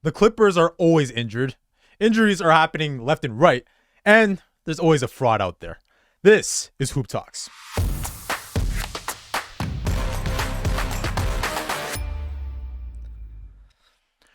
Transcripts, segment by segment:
The Clippers are always injured. Injuries are happening left and right. And there's always a fraud out there. This is Hoop Talks.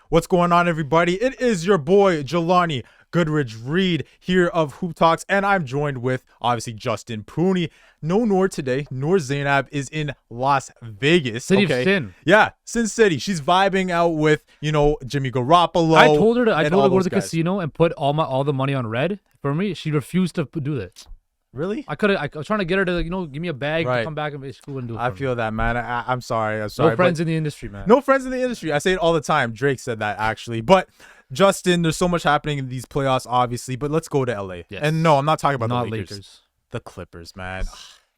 What's going on, everybody? It is your boy, Jelani Goodridge-Reid here of Hoop Talks, and I'm joined with, obviously, Justin Pooni. No Noor today. Noor Zainab is in Las Vegas. City of Sin. Yeah, Sin City. She's vibing out with, Jimmy Garoppolo. I told her to go to the guys. casino and put all the money on red for me. She refused to do that. Really? I was trying to get her to, give me a bag Right. to come back and school and do it. I feel that, man. I'm sorry. No friends in the industry, man. No friends in the industry. I say it all the time. Drake said that, actually. But, Justin, there's so much happening in these playoffs, obviously. But let's go to LA. Yes. And no, I'm not talking about Not the Lakers. Lakers. The Clippers, man.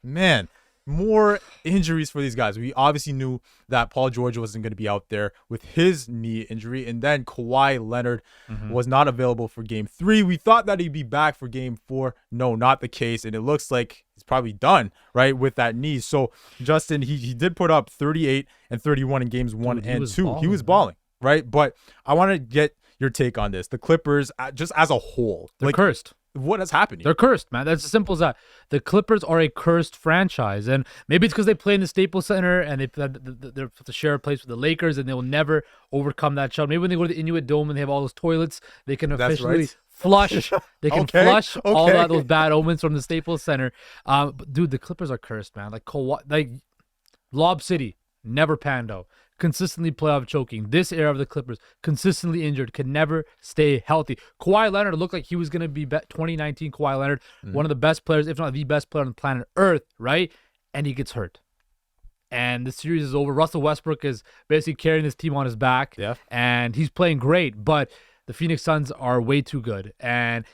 Man, more injuries for these guys. We obviously knew that Paul George wasn't going to be out there with his knee injury. And then Kawhi Leonard was not available for game 3. We thought that he'd be back for game 4. No, not the case. And it looks like he's probably done, right, with that knee. So, Justin, he did put up 38 and 31 in games 1 and 2. He was balling, right? But I want to get your take on this. The Clippers, just as a whole. They're cursed. What has happened here? They're cursed, man. That's as simple as that. The Clippers are a cursed franchise, and maybe it's because they play in the Staples Center and they're to share a place with the Lakers, and they will never overcome that shot. Maybe when they go to the Inuit Dome and they have all those toilets, they can officially flush. They can flush all those bad omens from the Staples Center. But dude, the Clippers are cursed, man. Like Lob City never panned out. Consistently playoff choking. This era of the Clippers, consistently injured, can never stay healthy. Kawhi Leonard looked like he was going to be 2019 Kawhi Leonard, one of the best players, if not the best player on the planet Earth, right? And he gets hurt. And the series is over. Russell Westbrook is basically carrying this team on his back. Yeah. And he's playing great, but the Phoenix Suns are way too good. And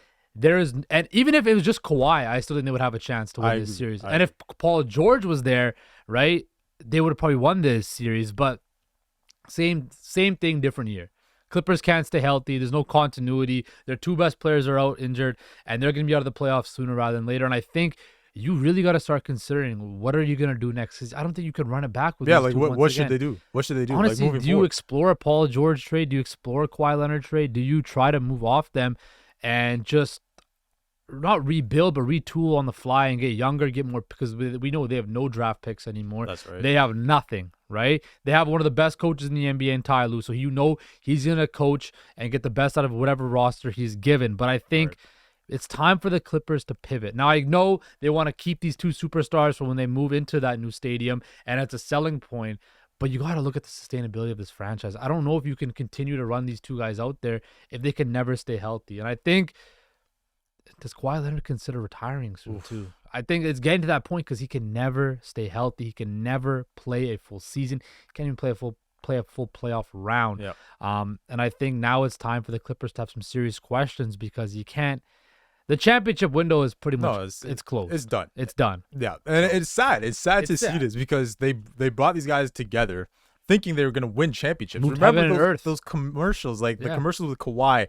even if it was just Kawhi, I still think they would have a chance to win this series. And if Paul George was there, right, they would have probably won this series, but same thing, different year. Clippers can't stay healthy. There's no continuity. Their two best players are out injured, and they're going to be out of the playoffs sooner rather than later. And I think you really got to start considering, what are you going to do next? 'Cause I don't think you can run it back with these two what should they do? What should they do? Honestly, moving do you forward? explore a Paul George trade? Do you explore a Kawhi Leonard trade? Do you try to move off them and just not rebuild, but retool on the fly and get younger, get more, because we know they have no draft picks anymore. That's right. They have nothing, right? They have one of the best coaches in the NBA in Ty Lue, so he's going to coach and get the best out of whatever roster he's given. But I think it's time for the Clippers to pivot. Now, I know they want to keep these two superstars for when they move into that new stadium, and it's a selling point. But you got to look at the sustainability of this franchise. I don't know if you can continue to run these two guys out there if they can never stay healthy. And I think, does Kawhi Leonard consider retiring soon too? I think it's getting to that point because he can never stay healthy. He can never play a full season. He can't even play a full playoff round. Yep. And I think now it's time for the Clippers to have some serious questions, because you can't. The championship window is pretty much it's closed. It's done. It's done. Yeah, and it's sad. It's sad to see this, because they brought these guys together thinking they were going to win championships. Moved Remember heaven and earth. those commercials, like the commercials with Kawhi.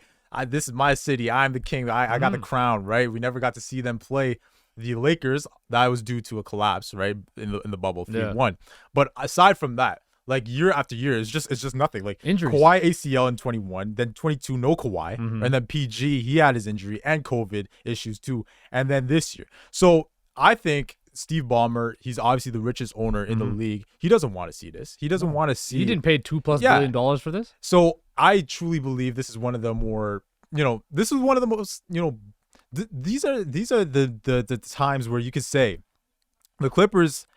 This is my city. I'm the king. I got the crown, right? We never got to see them play the Lakers. That was due to a collapse, right, in the bubble, 3-1. But aside from that, like year after year, it's just nothing. Like injuries. Kawhi ACL in 21, then 22 no Kawhi, and then PG, he had his injury and COVID issues too, and then this year. So I think Steve Ballmer, he's obviously the richest owner in the league. He doesn't want to see this. He doesn't want to see. He didn't pay $2+ billion for this. So I truly believe this is one of the more, this is one of the most, these are the times where you could say the Clippers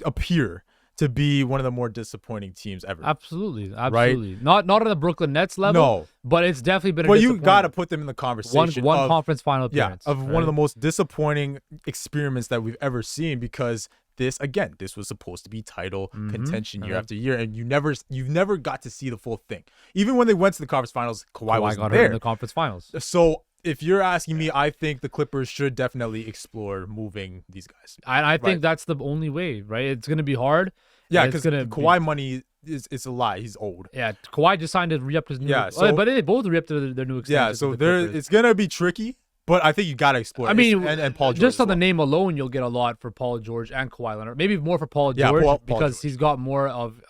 appear to be one of the more disappointing teams ever. Absolutely. Right? Not on the Brooklyn Nets level. No, but it's definitely been. But you got to put them in the conversation. One conference final appearance. Of one of the most disappointing experiments that we've ever seen, because this was supposed to be title contention year after year, and you've never got to see the full thing. Even when they went to the conference finals, Kawhi wasn't got there hurt in the conference finals. So if you're asking me, I think the Clippers should definitely explore moving these guys. I think that's the only way, right? It's going to be hard. Yeah, because Kawhi money is a lie. He's old. Yeah, Kawhi just signed to re-up his new. Yeah, but they both re-upped their new extension. Yeah, so it's going to be tricky. But I think you got to explore. I mean, and Paul George just on the name alone, you'll get a lot for Paul George and Kawhi Leonard. Maybe more for Paul George because he's got more of,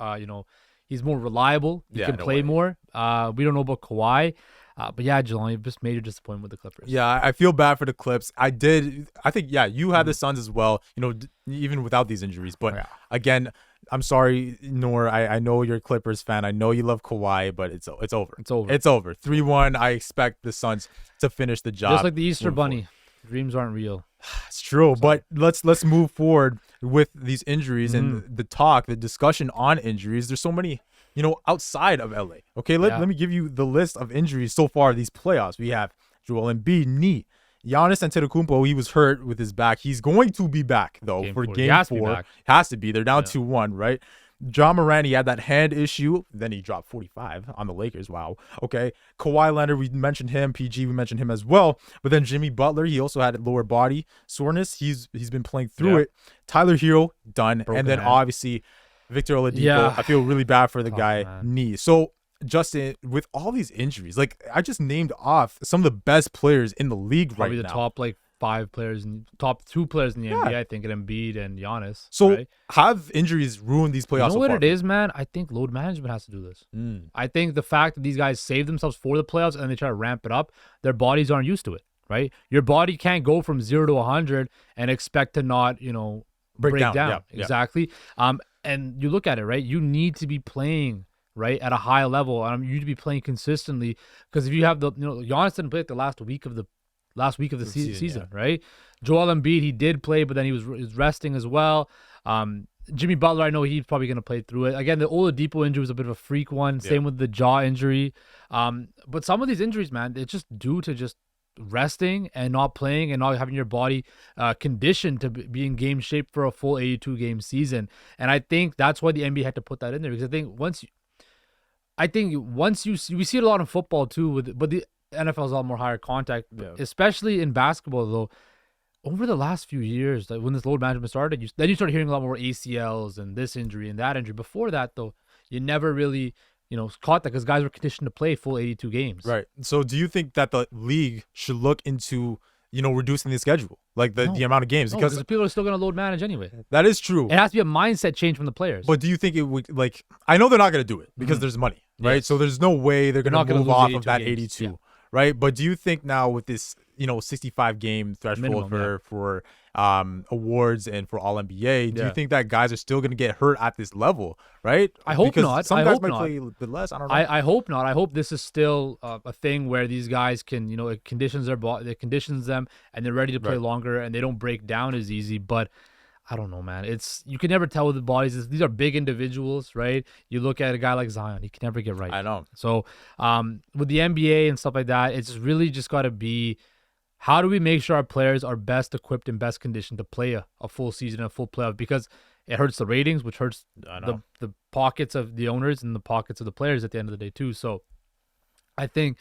He's more reliable. He can play more. We don't know about Kawhi. But yeah, Jelani, just major disappointment with the Clippers. Yeah, I feel bad for the Clips. I think, yeah, you had the Suns as well, even without these injuries. But again, I'm sorry, Noor. I know you're a Clippers fan. I know you love Kawhi, but it's over. It's over. It's over. 3-1. I expect the Suns to finish the job. Just like the Easter Bunny. Dreams aren't real. It's true. But let's move forward with these injuries and the discussion on injuries. There's so many outside of LA. Okay, let me give you the list of injuries so far these playoffs. We have Joel Embiid, knee. Giannis Antetokounmpo, he was hurt with his back. He's going to be back, though, for game 4. Has to be. They're down 2-1, right? John Moran, he had that hand issue. Then he dropped 45 on the Lakers. Wow. Okay. Kawhi Leonard, we mentioned him. PG, we mentioned him as well. But then Jimmy Butler, he also had lower body soreness. He's been playing through it. Tyler Hero, done. And then obviously Victor Oladipo, I feel really bad for the guy, knee. So, Justin, with all these injuries, like I just named off some of the best players in the league Probably right now. Probably the top 5 players and top 2 players in the NBA, I think, and Embiid and Giannis. So, have injuries ruined these playoffs? You know what it is, man? I think load management has to do this. I think the fact that these guys save themselves for the playoffs and they try to ramp it up, their bodies aren't used to it, right? Your body can't go from 0 to 100 and expect to not, break down. Yeah. Exactly. And you look at it, right? You need to be playing, right, at a high level. You need to be playing consistently, because if you have Giannis didn't play like the last week of the season, right? Joel Embiid, he did play, but then he was resting as well. Jimmy Butler, I know he's probably going to play through it. Again, the Oladipo injury was a bit of a freak one. Same with the jaw injury. But some of these injuries, man, it's just due to just resting and not playing and not having your body conditioned to be in game shape for a full 82 game season. And I think that's why the NBA had to put that in there, because I think once you see it a lot in football too, but the NFL is a lot more higher contact, especially in basketball though. Over the last few years, like when this load management started, you started hearing a lot more ACLs and this injury and that injury. Before that though, you never really caught that, because guys were conditioned to play full 82 games. Right. So do you think that the league should look into, reducing the schedule, like the amount of games? Because people are still going to load manage anyway. That is true. It has to be a mindset change from the players. But do you think it would, I know they're not going to do it because there's money, right? Yes. So there's no way they're going to move off of that 82, right? But do you think now with this, 65 game threshold for awards and for All NBA, do you think that guys are still going to get hurt at this level, right? I hope not. Some guys might play a bit less. I don't know. I hope not. I hope this is still a thing where these guys can, it conditions their body, it conditions them, and they're ready to play longer, and they don't break down as easy. But I don't know, man. You can never tell with the bodies. These are big individuals, right? You look at a guy like Zion, he can never get right. I know. So with the NBA and stuff like that, it's really just got to be, how do we make sure our players are best equipped and best conditioned to play a full season, a full playoff? Because it hurts the ratings, which hurts the pockets of the owners and the pockets of the players at the end of the day too. So I think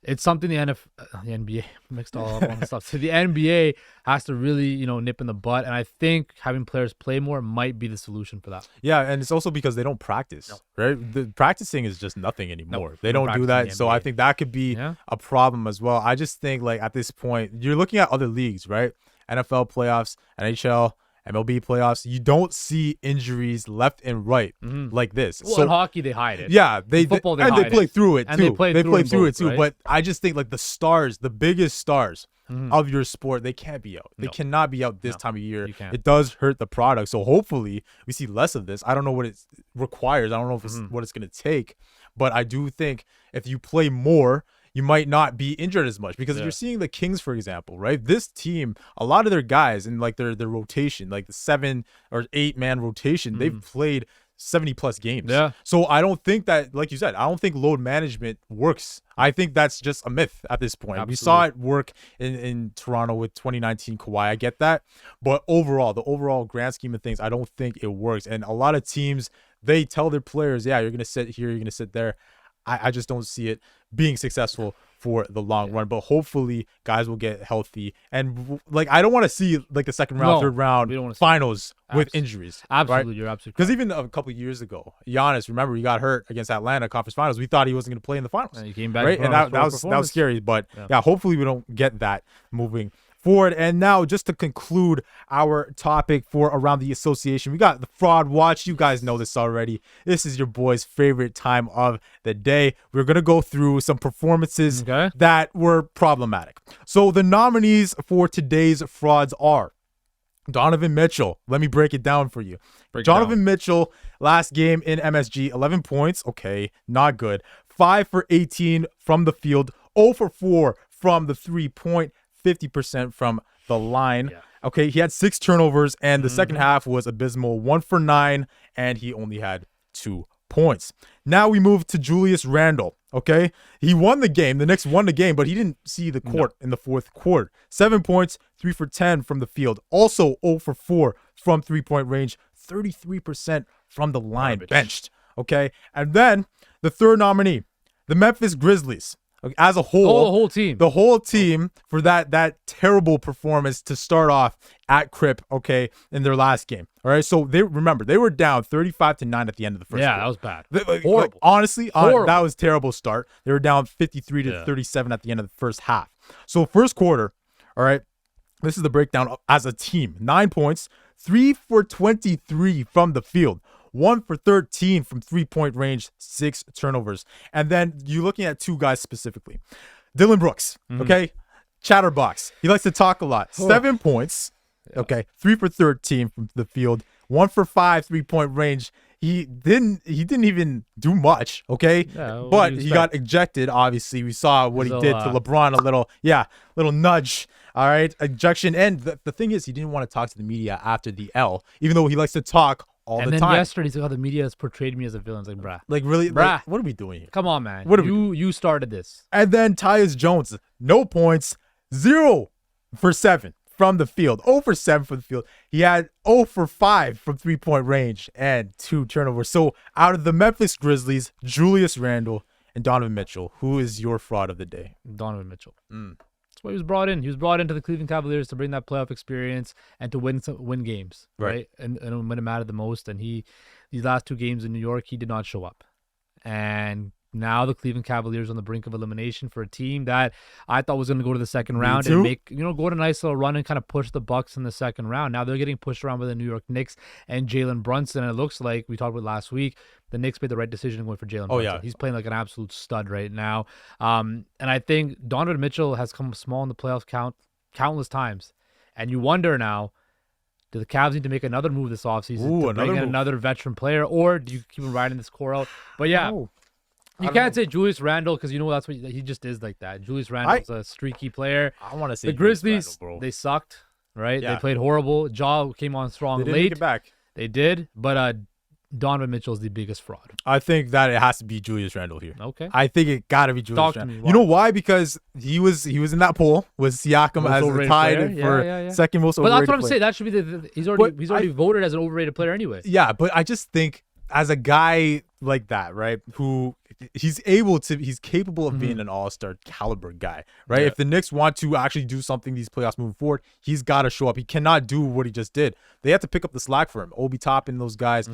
it's something the NBA mixed all up on the stuff. So the NBA has to really, nip in the butt. And I think having players play more might be the solution for that. Yeah, and it's also because they don't practice, right? The practicing is just nothing anymore. They don't do that. So I think that could be a problem as well. I just think, at this point, you're looking at other leagues, right? NFL playoffs, NHL, MLB playoffs, you don't see injuries left and right like this. Well, in hockey, they hide it. Yeah, they play through it too. They play through it too. Right? But I just think the biggest stars of your sport, they can't be out. They cannot be out this time of year. It does hurt the product. So hopefully we see less of this. I don't know what it requires. I don't know if it's what it's going to take. But I do think if you play more, you might not be injured as much, because if you're seeing the Kings, for example, right? This team, a lot of their guys in their rotation, like the 7 or 8 man rotation, they've played 70 plus games. Yeah. So I don't think that, like you said, I don't think load management works. I think that's just a myth at this point. Absolutely. We saw it work in Toronto with 2019 Kawhi. I get that. But overall, the overall grand scheme of things, I don't think it works. And a lot of teams, they tell their players, you're going to sit here, you're going to sit there. I just don't see it being successful for the long run, but hopefully guys will get healthy. And I don't want to see the second round, third round finals with injuries. Absolutely, right? You're absolutely because even a couple of years ago, Giannis, remember, he got hurt against Atlanta conference finals. We thought he wasn't going to play in the finals. And he came back, right? And that was scary. But hopefully we don't get that moving forward. And now, just to conclude our topic for Around the Association, we got the Fraud Watch. You guys know this already. This is your boy's favorite time of the day. We're going to go through some performances that were problematic. So the nominees for today's frauds are Donovan Mitchell. Let me break it down for you. Donovan Mitchell, last game in MSG, 11 points. Okay, not good. 5 for 18 from the field, 0 for 4 from the 3-point, 50% from the line. Yeah. Okay, he had 6 turnovers, and the second half was abysmal. 1 for 9, and he only had 2 points. Now we move to Julius Randle. Okay, he won the game. The Knicks won the game, but he didn't see the court in the fourth quarter. 7 points, 3 for 10 from the field. Also 0 for 4 from 3-point range. 33% from the line, benched. Okay, and then the third nominee, the Memphis Grizzlies. As a whole, the whole team for that terrible performance to start off at Crip, okay, in their last game. All right, so they were down 35-9 at the end of the first. Yeah, quarter. That was bad. Horrible. Like, honestly, that was a terrible start. They were down 53-37 at the end of the first half. So first quarter, all right, this is the breakdown as a team. 9 points, 3 for 23 from the field. 1 for 13 from 3-point range, 6 turnovers. And then you're looking at 2 guys specifically. Dylan Brooks, okay? Chatterbox. He likes to talk a lot. 7 points, okay? 3 for 13 from the field. 1 for 5, 3-point range. He didn't even do much, okay? Yeah, but he got ejected, obviously. We saw what he did to LeBron, a little nudge. All right, ejection. And the thing is, he didn't want to talk to the media after the L, even though he likes to talk all the time. And then yesterday, he said, the media has portrayed me as a villain. It's like, bruh. Like, really? Bruh. Like, what are we doing here? Come on, man. You started this. And then Tyus Jones, no points, 0 for 7 from the field. 0 for 7 from the field. He had 0 for 5 from 3-point range and 2 turnovers. So out of the Memphis Grizzlies, Julius Randle and Donovan Mitchell, who is your fraud of the day? Donovan Mitchell. That's why he was brought in. He was brought into the Cleveland Cavaliers to bring that playoff experience and to win games, right? And when it mattered the most. And these last 2 games in New York, he did not show up. And now the Cleveland Cavaliers on the brink of elimination for a team that I thought was going to go to the second round and go on a nice little run and kind of push the Bucks in the second round. Now they're getting pushed around by the New York Knicks and Jalen Brunson. And it looks like, we talked about last week, the Knicks made the right decision going for Jalen Brunson. Yeah. He's playing like an absolute stud right now. And I think Donovan Mitchell has come small in the playoffs countless times. And you wonder now, do the Cavs need to make another move this offseason to bring in another veteran player, or do you keep him riding this core out? But yeah. You can't say Julius Randle because that's what he just is like that. Julius Randle's a streaky player. I want to say the Grizzlies, they sucked, right? Yeah. They played horrible. Ja came on strong late. They didn't make it back. They did, but Donovan Mitchell is the biggest fraud. I think that it has to be Julius Randle here. Okay. I think it got to be Julius Randle. You know why? Because he was in that poll with Siakam as tied for second most overrated player. But that's what I'm saying. That should be he's already voted as an overrated player anyway. Yeah, but I just think as a guy like that, right, who he's capable of being an all-star caliber guy, right? Yeah. If the Knicks want to actually do something these playoffs moving forward, he's got to show up. He cannot do what he just did. They have to pick up the slack for him. Obi Toppin, those guys,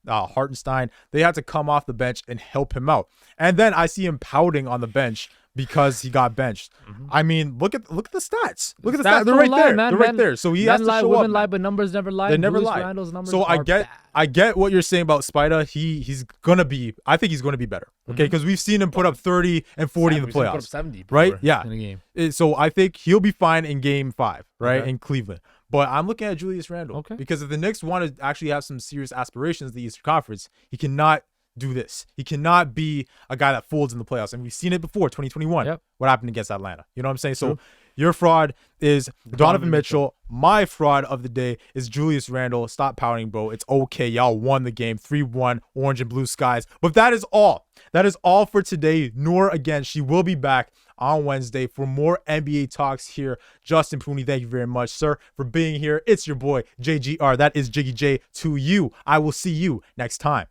Hartenstein, they have to come off the bench and help him out. And then I see him pouting on the bench because he got benched. I mean, look at the stats. Look at the stats. They're right there. They're right there. So he has to show up. Women lie, but numbers never lie. They never lie. So I get what you're saying about Spida. I think he's gonna be better. Okay, because we've seen him put up 30 and 40 in the playoffs. Put up 70 right? Yeah. In a game. So I think he'll be fine in Game 5, right, in Cleveland. But I'm looking at Julius Randle. Okay. Because if the Knicks want to actually have some serious aspirations in the Eastern Conference, he cannot do this. He cannot be a guy that folds in the playoffs. And we've seen it before, 2021. Yep. What happened against Atlanta? You know what I'm saying? So your fraud is Donovan Mitchell. My fraud of the day is Julius Randle. Stop pouting, bro. It's okay. Y'all won the game. 3-1, orange and blue skies. But that is all. That is all for today. Noor, again, she will be back on Wednesday for more NBA talks here. Justin Pooni, thank you very much, sir, for being here. It's your boy, JGR. That is Jiggy J to you. I will see you next time.